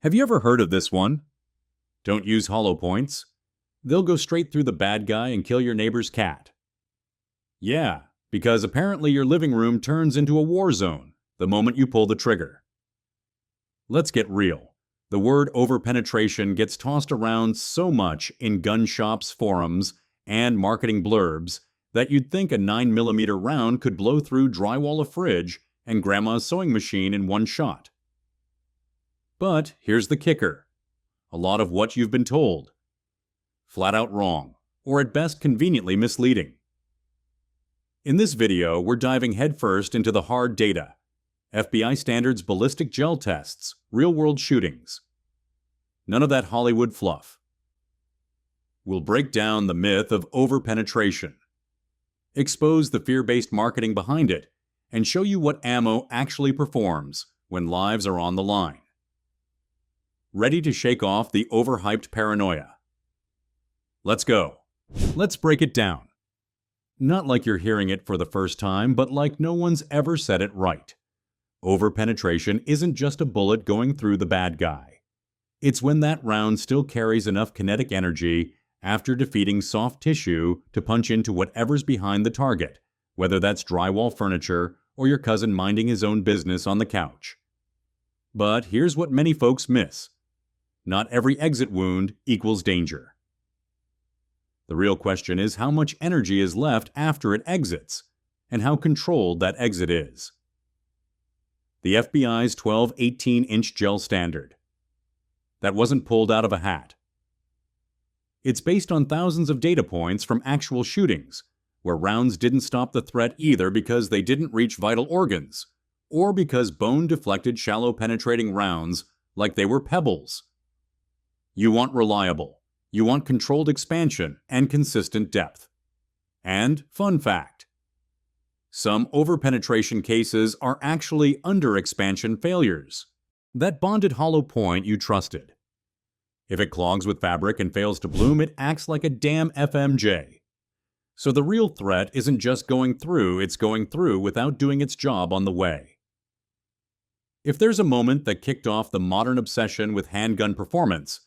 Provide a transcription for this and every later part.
Have you ever heard of this one? Don't use hollow points. They'll go straight through the bad guy and kill your neighbor's cat. Yeah, because apparently your living room turns into a war zone the moment you pull the trigger. Let's get real. The word overpenetration gets tossed around so much in gun shops, forums, and marketing blurbs that you'd think a 9mm round could blow through drywall a fridge and grandma's sewing machine in one shot. But here's the kicker. A lot of what you've been told. Flat out wrong, or at best conveniently misleading. In this video, we're diving headfirst into the hard data. FBI standards ballistic gel tests, real-world shootings. None of that Hollywood fluff. We'll break down the myth of overpenetration, expose the fear-based marketing behind it, and show you what ammo actually performs when lives are on the line. Ready to shake off the overhyped paranoia? Let's go. Let's break it down. Not like you're hearing it for the first time, but like no one's ever said it right. Overpenetration isn't just a bullet going through the bad guy. It's when that round still carries enough kinetic energy after defeating soft tissue to punch into whatever's behind the target, whether that's drywall furniture or your cousin minding his own business on the couch. But here's what many folks miss. Not every exit wound equals danger. The real question is how much energy is left after it exits, and how controlled that exit is. The FBI's 12 18-inch gel standard. That wasn't pulled out of a hat. It's based on thousands of data points from actual shootings, where rounds didn't stop the threat either because they didn't reach vital organs, or because bone-deflected shallow penetrating rounds like they were pebbles. You want reliable. You want controlled expansion and consistent depth. And, fun fact, some overpenetration cases are actually under-expansion failures. That bonded hollow point you trusted. If it clogs with fabric and fails to bloom, it acts like a damn FMJ. So the real threat isn't just going through, it's going through without doing its job on the way. If there's a moment that kicked off the modern obsession with handgun performance,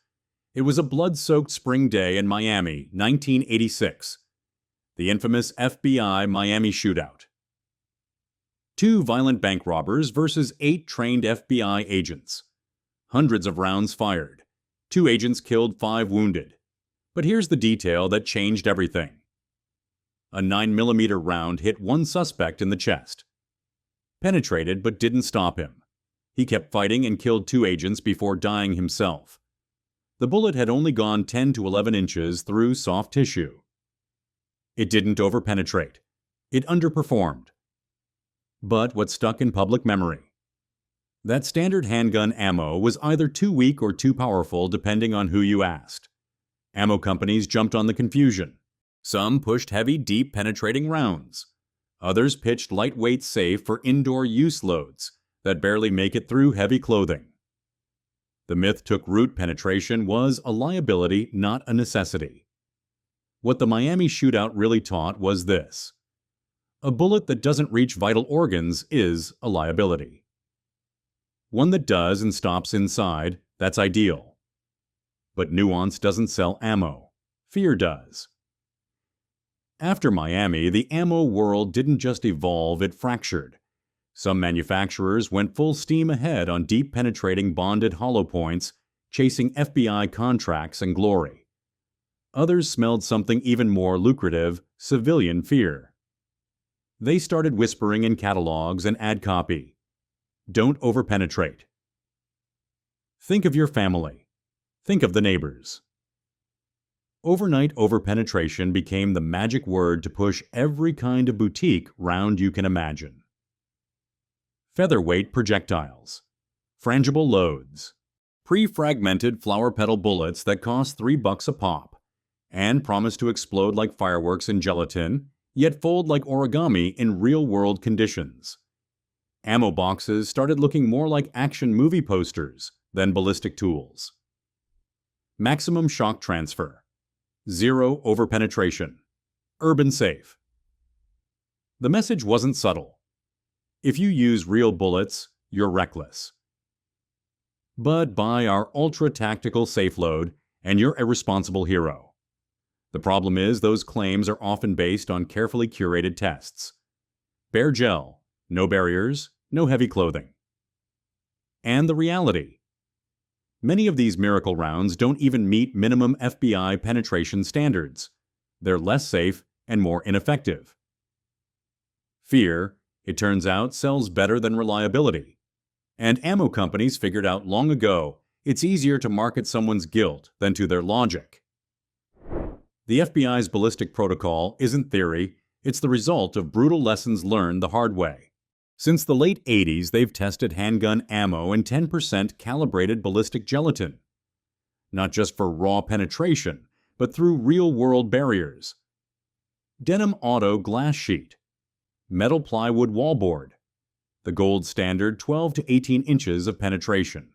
it was a blood-soaked spring day in Miami, 1986. The infamous FBI Miami shootout. 2 violent bank robbers versus 8 trained FBI agents. Hundreds of rounds fired. 2 agents killed, 5 wounded. But here's the detail that changed everything. A 9mm round hit one suspect in the chest. Penetrated but didn't stop him. He kept fighting and killed 2 agents before dying himself. The bullet had only gone 10 to 11 inches through soft tissue. It didn't overpenetrate. It underperformed. But what stuck in public memory? That standard handgun ammo was either too weak or too powerful depending on who you asked. Ammo companies jumped on the confusion. Some pushed heavy, deep penetrating rounds. Others pitched lightweight safe for indoor use loads that barely make it through heavy clothing. The myth took root: penetration was a liability, not a necessity. What the Miami shootout really taught was this. A bullet that doesn't reach vital organs is a liability. One that does and stops inside, that's ideal. But nuance doesn't sell ammo. Fear does. After Miami, the ammo world didn't just evolve, it fractured. Some manufacturers went full steam ahead on deep penetrating bonded hollow points, chasing FBI contracts and glory. Others smelled something even more lucrative: civilian fear. They started whispering in catalogs and ad copy. Don't overpenetrate. Think of your family. Think of the neighbors. Overnight overpenetration became the magic word to push every kind of boutique round you can imagine. Featherweight projectiles. Frangible loads. Pre-fragmented flower petal bullets that cost $3 a pop and promise to explode like fireworks in gelatin, yet fold like origami in real-world conditions. Ammo boxes started looking more like action movie posters than ballistic tools. Maximum shock transfer. Zero overpenetration. Urban safe. The message wasn't subtle. If you use real bullets, you're reckless. but buy our ultra-tactical safe load and you're a responsible hero. The problem is those claims are often based on carefully curated tests. Bare gel, no barriers, no heavy clothing. And the reality. Many of these miracle rounds don't even meet minimum FBI penetration standards. They're less safe and more ineffective. Fear, it turns out, sells better than reliability. And ammo companies figured out long ago it's easier to market someone's guilt than to their logic. The FBI's ballistic protocol isn't theory, it's the result of brutal lessons learned the hard way. Since the late 80s, they've tested handgun ammo in 10% calibrated ballistic gelatin. Not just for raw penetration, but through real-world barriers. Denim auto glass sheet. Metal plywood wallboard. The gold standard 12 to 18 inches of penetration.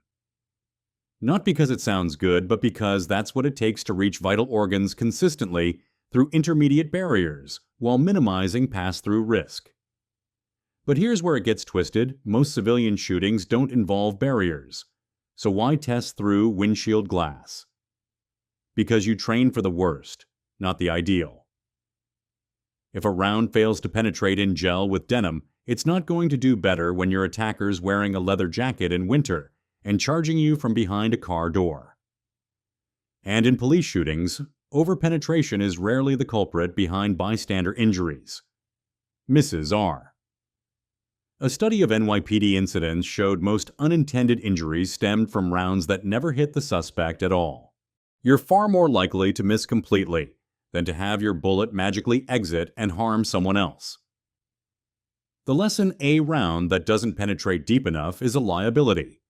Not because it sounds good, but because that's what it takes to reach vital organs consistently through intermediate barriers while minimizing pass-through risk. But here's where it gets twisted. Most civilian shootings don't involve barriers. So why test through windshield glass? Because you train for the worst, not the ideal. If a round fails to penetrate in gel with denim, it's not going to do better when your attacker's wearing a leather jacket in winter and charging you from behind a car door. And in police shootings, overpenetration is rarely the culprit behind bystander injuries. Misses are. A study of NYPD incidents showed most unintended injuries stemmed from rounds that never hit the suspect at all. You're far more likely to miss completely than to have your bullet magically exit and harm someone else. The lesson: a round that doesn't penetrate deep enough is a liability.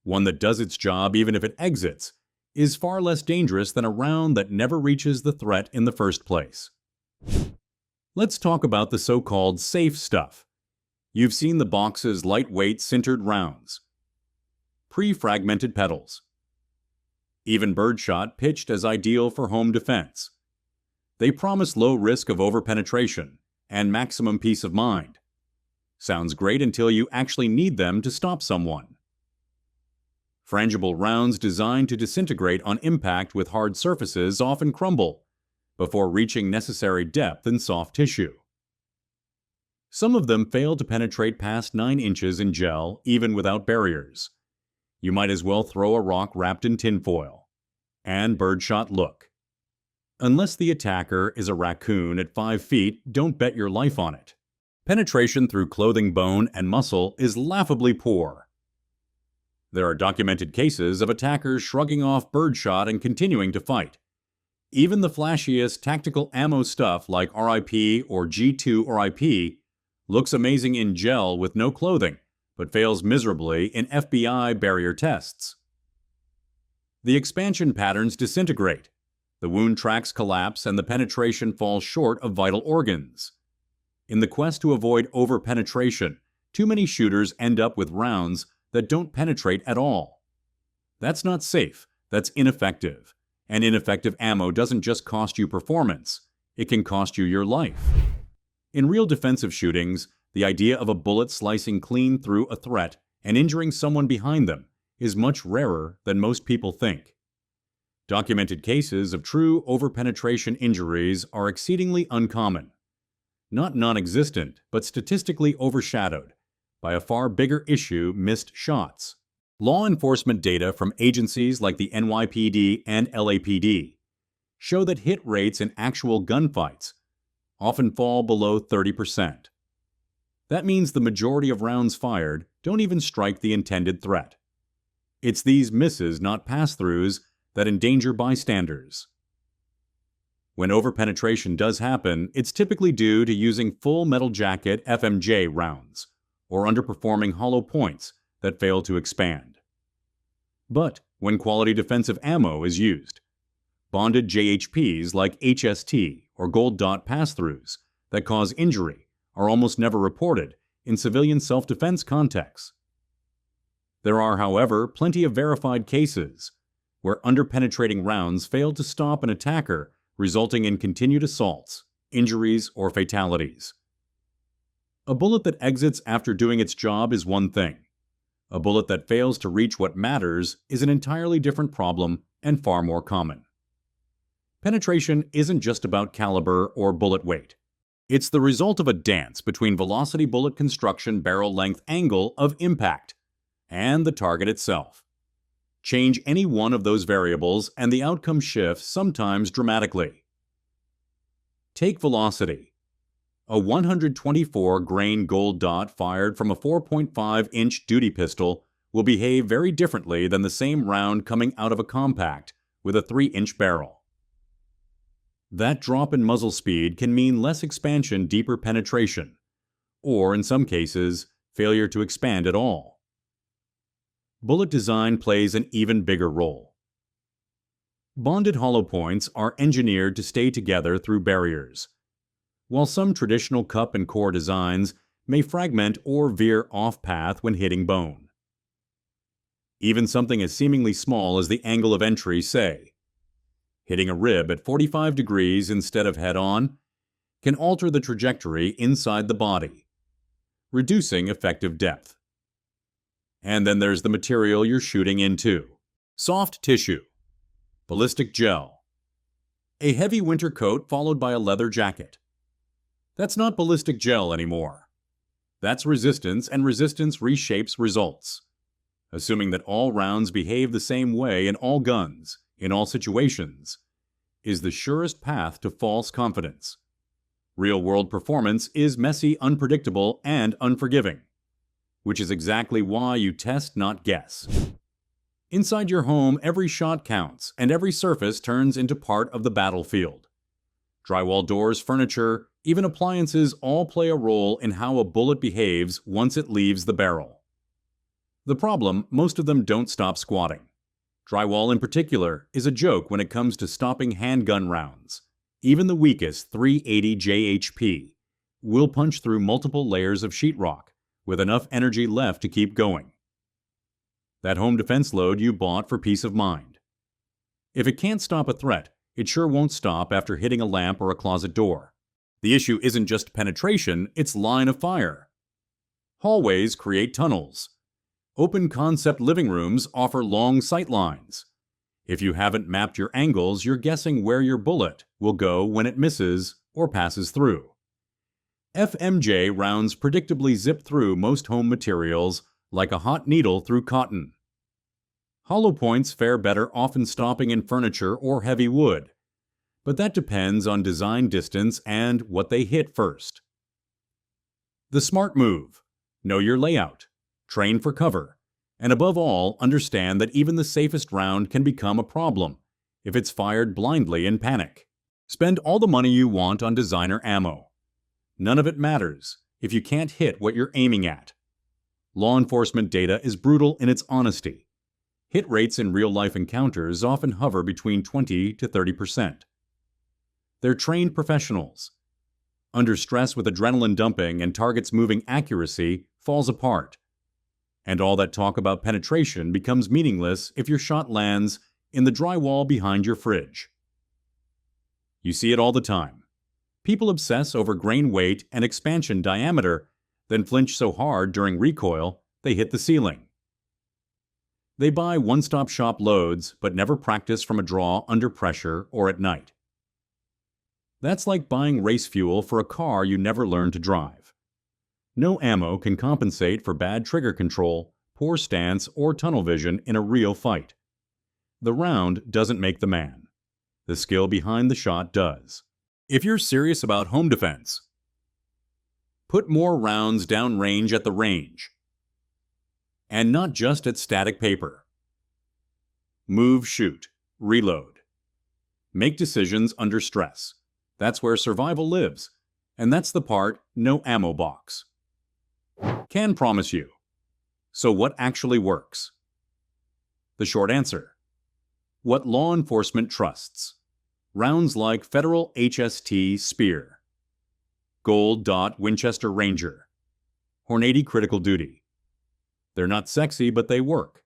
One that does its job even if it exits is far less dangerous than a round that never reaches the threat in the first place. Let's talk about the so-called safe stuff. You've seen the box's lightweight sintered rounds. Pre-fragmented petals. Even birdshot pitched as ideal for home defense. They promise low risk of overpenetration and maximum peace of mind. Sounds great until you actually need them to stop someone. Frangible rounds designed to disintegrate on impact with hard surfaces often crumble before reaching necessary depth in soft tissue. Some of them fail to penetrate past 9 inches in gel even without barriers. You might as well throw a rock wrapped in tinfoil. And birdshot look. Unless the attacker is a raccoon at 5 feet, don't bet your life on it. Penetration through clothing, bone, and muscle is laughably poor. There are documented cases of attackers shrugging off birdshot and continuing to fight. Even the flashiest tactical ammo stuff like RIP or G2 RIP looks amazing in gel with no clothing, but fails miserably in FBI barrier tests. The expansion patterns disintegrate, the wound tracks collapse, and the penetration falls short of vital organs. In the quest to avoid overpenetration, too many shooters end up with rounds that don't penetrate at all. That's not safe, that's ineffective. And ineffective ammo doesn't just cost you performance, it can cost you your life. In real defensive shootings, the idea of a bullet slicing clean through a threat and injuring someone behind them is much rarer than most people think. Documented cases of true overpenetration injuries are exceedingly uncommon. Not non-existent, but statistically overshadowed by a far bigger issue: missed shots. Law enforcement data from agencies like the NYPD and LAPD show that hit rates in actual gunfights often fall below 30%. That means the majority of rounds fired don't even strike the intended threat. It's these misses, not pass-throughs, that endanger bystanders. When overpenetration does happen, it's typically due to using full metal jacket FMJ rounds or underperforming hollow points that fail to expand. But when quality defensive ammo is used, bonded JHPs like HST or Gold Dot pass-throughs that cause injury are almost never reported in civilian self-defense contexts. There are, however, plenty of verified cases where underpenetrating rounds failed to stop an attacker, resulting in continued assaults, injuries, or fatalities. A bullet that exits after doing its job is one thing. A bullet that fails to reach what matters is an entirely different problem and far more common. Penetration isn't just about caliber or bullet weight. It's the result of a dance between velocity bullet construction barrel length angle of impact and the target itself. Change any one of those variables and the outcome shifts, sometimes dramatically. Take velocity. A 124-grain gold dot fired from a 4.5-inch duty pistol will behave very differently than the same round coming out of a compact with a 3-inch barrel. That drop in muzzle speed can mean less expansion, deeper penetration, or in some cases, failure to expand at all. Bullet design plays an even bigger role. Bonded hollow points are engineered to stay together through barriers. While some traditional cup and core designs may fragment or veer off-path when hitting bone. Even something as seemingly small as the angle of entry, say, hitting a rib at 45 degrees instead of head-on, can alter the trajectory inside the body, reducing effective depth. And then there's the material you're shooting into. Soft tissue, ballistic gel, a heavy winter coat followed by a leather jacket. That's not ballistic gel anymore. That's resistance, and resistance reshapes results. Assuming that all rounds behave the same way in all guns, in all situations, is the surest path to false confidence. Real-world performance is messy, unpredictable, and unforgiving, which is exactly why you test, not guess. Inside your home, every shot counts, and every surface turns into part of the battlefield. Drywall, doors, furniture, even appliances all play a role in how a bullet behaves once it leaves the barrel. The problem, most of them don't stop squatting. Drywall in particular is a joke when it comes to stopping handgun rounds. Even the weakest 380 JHP will punch through multiple layers of sheetrock with enough energy left to keep going. That home defense load you bought for peace of mind. If it can't stop a threat, it sure won't stop after hitting a lamp or a closet door. The issue isn't just penetration, it's line of fire. Hallways create tunnels. Open concept living rooms offer long sight lines. If you haven't mapped your angles, you're guessing where your bullet will go when it misses or passes through. FMJ rounds predictably zip through most home materials like a hot needle through cotton. Hollow points fare better often stopping in furniture or heavy wood, but that depends on design distance and what they hit first. The smart move: know your layout, train for cover, and above all, understand that even the safest round can become a problem if it's fired blindly in panic. Spend all the money you want on designer ammo. None of it matters if you can't hit what you're aiming at. Law enforcement data is brutal in its honesty. Hit rates in real-life encounters often hover between 20 to 30%. They're trained professionals. Under stress with adrenaline dumping and targets moving, accuracy falls apart. And all that talk about penetration becomes meaningless if your shot lands in the drywall behind your fridge. You see it all the time. People obsess over grain weight and expansion diameter, then flinch so hard during recoil they hit the ceiling. They buy one-stop shop loads but never practice from a draw under pressure or at night. That's like buying race fuel for a car you never learned to drive. No ammo can compensate for bad trigger control, poor stance, or tunnel vision in a real fight. The round doesn't make the man. The skill behind the shot does. If you're serious about home defense, put more rounds downrange at the range. And not just at static paper. Move, shoot, reload. Make decisions under stress. That's where survival lives. And that's the part no ammo box can promise you. So what actually works? The short answer: what law enforcement trusts. Rounds like Federal HST Speer Gold Dot Winchester Ranger, Hornady Critical Duty. They're not sexy, but they work.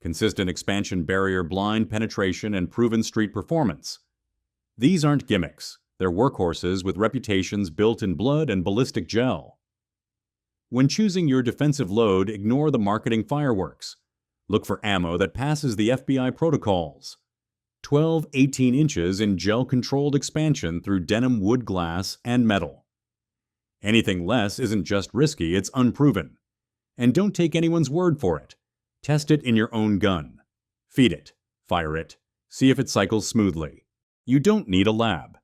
Consistent expansion barrier, blind penetration, and proven street performance. These aren't gimmicks. They're workhorses with reputations built in blood and ballistic gel. When choosing your defensive load, ignore the marketing fireworks. Look for ammo that passes the FBI protocols. 12-18 inches in gel-controlled expansion through denim wood glass and metal. Anything less isn't just risky, it's unproven. And don't take anyone's word for it. Test it in your own gun. Feed it, fire it, see if it cycles smoothly. You don't need a lab.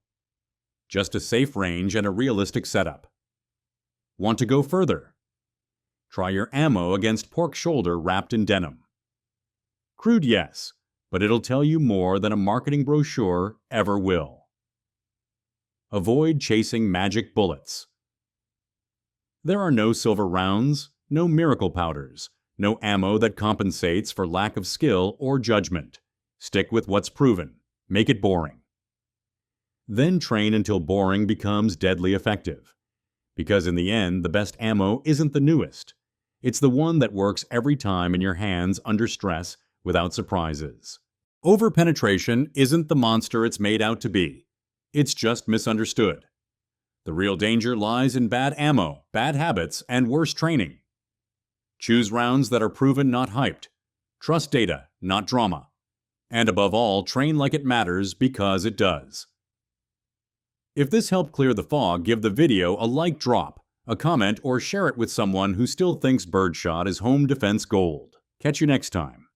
Just a safe range and a realistic setup. Want to go further? Try your ammo against pork shoulder wrapped in denim. Crude, yes, but it'll tell you more than a marketing brochure ever will. Avoid chasing magic bullets. There are no silver rounds, no miracle powders, no ammo that compensates for lack of skill or judgment. Stick with what's proven. Make it boring. Then train until boring becomes deadly effective. Because in the end, the best ammo isn't the newest. It's the one that works every time in your hands under stress without surprises. Overpenetration isn't the monster it's made out to be. It's just misunderstood. The real danger lies in bad ammo, bad habits, and worse training. Choose rounds that are proven, not hyped. Trust data, not drama. And above all, train like it matters because it does. If this helped clear the fog, give the video a like drop, a comment, or share it with someone who still thinks birdshot is home defense gold. Catch you next time.